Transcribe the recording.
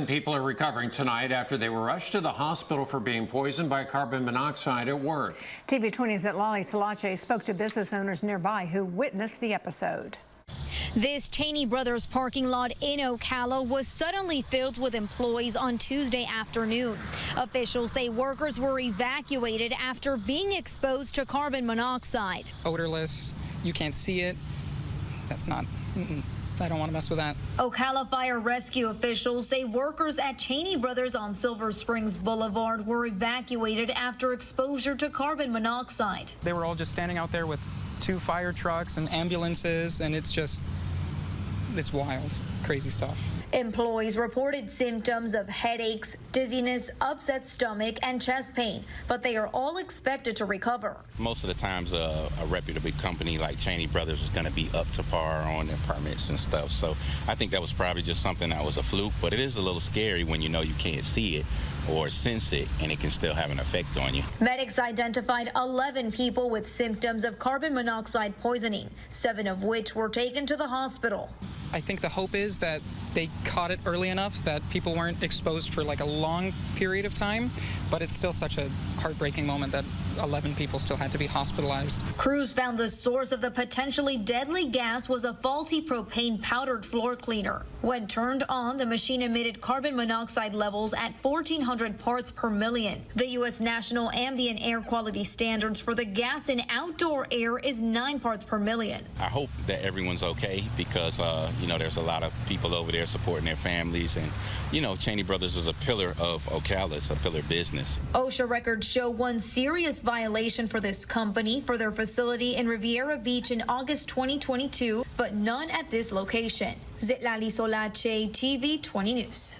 People are recovering tonight after they were rushed to the hospital for being poisoned by carbon monoxide at work. TV 20's Lali Salache spoke to business owners nearby who witnessed the episode. This Cheney Brothers parking lot in Ocala was suddenly filled with employees on Tuesday afternoon. Officials say workers were evacuated after being exposed to carbon monoxide. Odorless, you can't see it. That's not, I don't want to mess with that. Ocala Fire Rescue officials say workers at Cheney Brothers on Silver Springs Boulevard were evacuated after exposure to carbon monoxide. They were all just standing out there with 2 fire trucks and ambulances, and it's wild, crazy stuff. Employees reported symptoms of headaches, dizziness, upset stomach, and chest pain, but they are all expected to recover. Most of the times a reputable company like Cheney Brothers is going to be up to par on their permits and stuff. So I think that was probably just something that was a fluke, but it is a little scary when you know you can't see it or sense it, and it can still have an effect on you. Medics identified 11 people with symptoms of carbon monoxide poisoning, 7 of which were taken to the hospital. I think the hope is that they caught it early enough that people weren't exposed for like a long period of time, but it's still such a heartbreaking moment that 11 people still had to be hospitalized. Crews found the source of the potentially deadly gas was a faulty propane powdered floor cleaner. When turned on, the machine emitted carbon monoxide levels at 1,400 parts per million. The U.S. National Ambient Air Quality Standards for the gas in outdoor air is 9 parts per million. I hope that everyone's okay because, there's a lot of people over there supporting their families. And, Cheney Brothers is a pillar of Ocala. It's a pillar business. OSHA records show one serious violation for this company for their facility in Riviera Beach in August 2022, but none at this location. Lali Salache, TV 20 News.